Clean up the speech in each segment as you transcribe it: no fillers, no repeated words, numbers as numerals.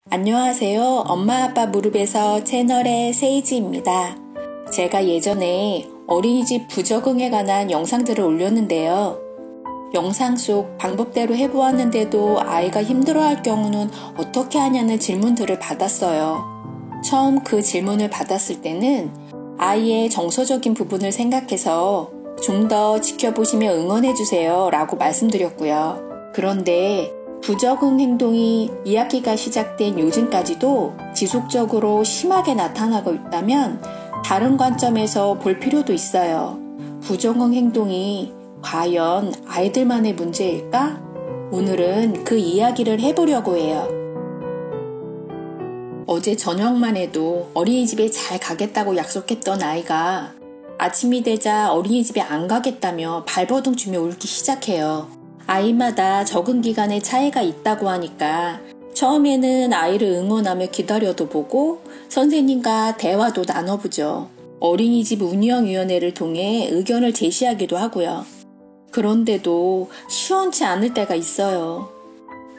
안녕하세요. 엄마 아빠 무릎에서 채널의 세이지입니다. 제가 예전에 어린이집 부적응에 관한 영상들을 올렸는데요. 영상 속 방법대로 해보았는데도 아이가 힘들어할 경우는 어떻게 하냐는 질문들을 받았어요. 처음 그 질문을 받았을 때는 아이의 정서적인 부분을 생각해서 좀 더 지켜보시며 응원해주세요 라고 말씀드렸고요. 그런데 부적응 행동이 2학기가 시작된 요즘까지도 지속적으로 심하게 나타나고 있다면 다른 관점에서 볼 필요도 있어요. 부적응 행동이 과연 아이들만의 문제일까? 오늘은 그 이야기를 해보려고 해요. 어제 저녁만 해도 어린이집에 잘 가겠다고 약속했던 아이가 아침이 되자 어린이집에 안 가겠다며 발버둥 치며 울기 시작해요. 아이마다 적응 기간에 차이가 있다고 하니까 처음에는 아이를 응원하며 기다려도 보고 선생님과 대화도 나눠보죠. 어린이집 운영위원회를 통해 의견을 제시하기도 하고요. 그런데도 시원치 않을 때가 있어요.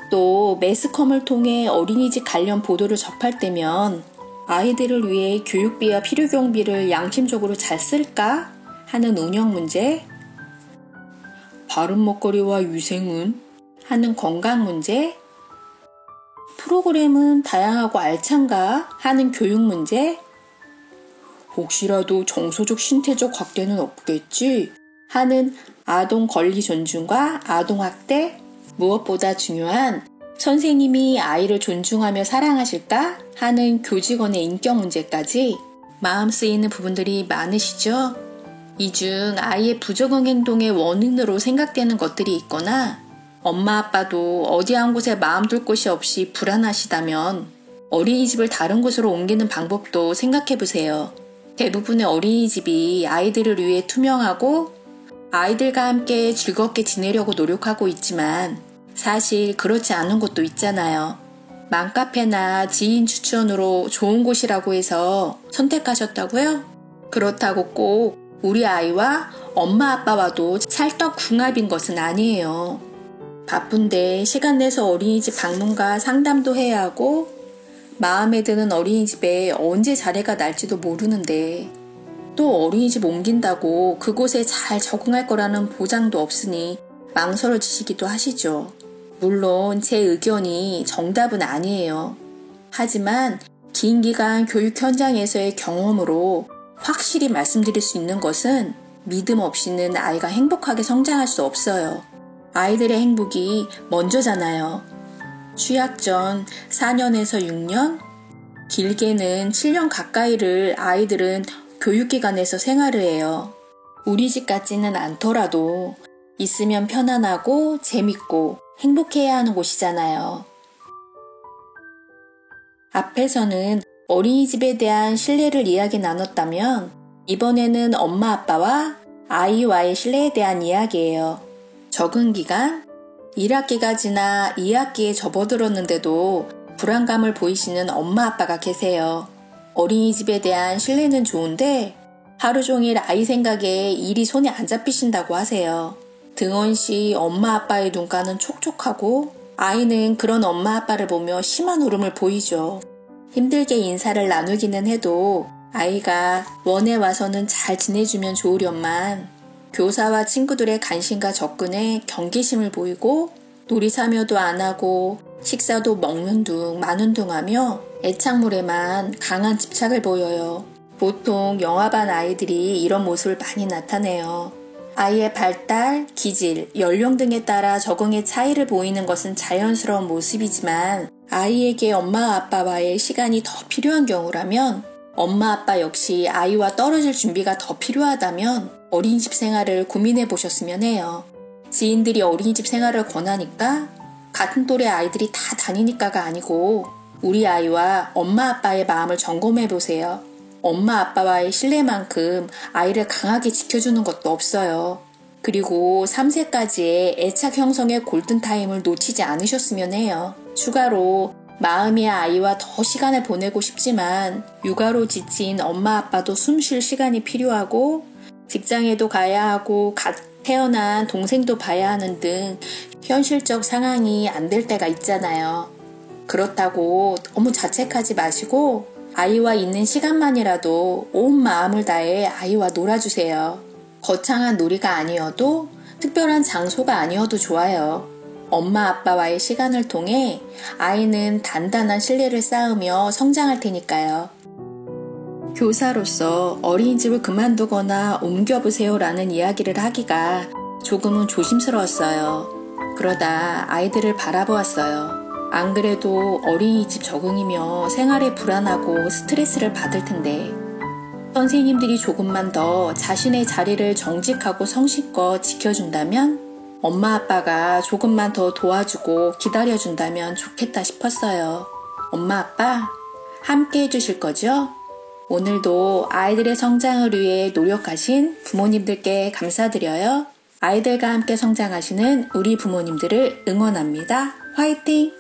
또 매스컴을 통해 어린이집 관련 보도를 접할 때면 아이들을 위해 교육비와 필요경비를 양심적으로 잘 쓸까 하는 운영 문제, 바른 먹거리와 위생은 하는 건강 문제, 프로그램은 다양하고 알찬가 하는 교육 문제, 혹시라도 정서적 신체적 학대는 없겠지 하는 아동 권리 존중과 아동 학대, 무엇보다 중요한 선생님이 아이를 존중하며 사랑하실까 하는 교직원의 인격 문제까지 마음 쓰이는 부분들이 많으시죠? 이 중 아이의 부적응 행동의 원인으로 생각되는 것들이 있거나 엄마 아빠도 어디 한 곳에 마음 둘 곳이 없이 불안하시다면 어린이집을 다른 곳으로 옮기는 방법도 생각해 보세요. 대부분의 어린이집이 아이들을 위해 투명하고 아이들과 함께 즐겁게 지내려고 노력하고 있지만 사실 그렇지 않은 곳도 있잖아요. 맘카페나 지인 추천으로 좋은 곳이라고 해서 선택하셨다고요? 그렇다고 꼭 우리 아이와 엄마 아빠와도 찰떡궁합인 것은 아니에요. 바쁜데 시간 내서 어린이집 방문과 상담도 해야 하고 마음에 드는 어린이집에 언제 자리가 날지도 모르는데 또 어린이집 옮긴다고 그곳에 잘 적응할 거라는 보장도 없으니 망설여지시기도 하시죠. 물론 제 의견이 정답은 아니에요. 하지만 긴 기간 교육 현장에서의 경험으로 확실히 말씀드릴 수 있는 것은 믿음 없이는 아이가 행복하게 성장할 수 없어요. 아이들의 행복이 먼저잖아요. 취약 전 4년에서 6년, 길게는 7년 가까이를 아이들은 교육기관에서 생활을 해요. 우리 집 같지는 않더라도 있으면 편안하고 재밌고 행복해야 하는 곳이잖아요. 앞에서는 어린이집에 대한 신뢰를 이야기 나눴다면 이번에는 엄마 아빠와 아이와의 신뢰에 대한 이야기예요. 적응 기간, 1학기가 지나 2학기에 접어들었는데도 불안감을 보이시는 엄마 아빠가 계세요. 어린이집에 대한 신뢰는 좋은데 하루 종일 아이 생각에 일이 손에 안 잡히신다고 하세요. 등원 시 엄마 아빠의 눈가는 촉촉하고 아이는 그런 엄마 아빠를 보며 심한 울음을 보이죠. 힘들게 인사를 나누기는 해도 아이가 원에 와서는 잘 지내주면 좋으련만 교사와 친구들의 관심과 접근에 경계심을 보이고 놀이 참여도 안 하고 식사도 먹는 둥 마는 둥 하며 애착물에만 강한 집착을 보여요. 보통 영아반 아이들이 이런 모습을 많이 나타내요. 아이의 발달, 기질, 연령 등에 따라 적응의 차이를 보이는 것은 자연스러운 모습이지만 아이에게 엄마 아빠와의 시간이 더 필요한 경우라면 엄마 아빠 역시 아이와 떨어질 준비가 더 필요하다면 어린이집 생활을 고민해 보셨으면 해요. 지인들이 어린이집 생활을 권하니까 같은 또래 아이들이 다 다니니까가 아니고 우리 아이와 엄마 아빠의 마음을 점검해 보세요. 엄마 아빠와의 신뢰만큼 아이를 강하게 지켜주는 것도 없어요. 그리고 3세까지의 애착 형성의 골든타임을 놓치지 않으셨으면 해요. 추가로 마음의 아이와 더 시간을 보내고 싶지만 육아로 지친 엄마 아빠도 숨 쉴 시간이 필요하고 직장에도 가야 하고 갓 태어난 동생도 봐야 하는 등 현실적 상황이 안 될 때가 있잖아요. 그렇다고 너무 자책하지 마시고 아이와 있는 시간만이라도 온 마음을 다해 아이와 놀아주세요. 거창한 놀이가 아니어도 특별한 장소가 아니어도 좋아요. 엄마 아빠와의 시간을 통해 아이는 단단한 신뢰를 쌓으며 성장할 테니까요. 교사로서 어린이집을 그만두거나 옮겨보세요라는 이야기를 하기가 조금은 조심스러웠어요. 그러다 아이들을 바라보았어요. 안 그래도 어린이집 적응이며 생활에 불안하고 스트레스를 받을 텐데 선생님들이 조금만 더 자신의 자리를 정직하고 성실껏 지켜준다면 엄마 아빠가 조금만 더 도와주고 기다려준다면 좋겠다 싶었어요. 엄마 아빠 함께 해주실 거죠? 오늘도 아이들의 성장을 위해 노력하신 부모님들께 감사드려요. 아이들과 함께 성장하시는 우리 부모님들을 응원합니다. 화이팅!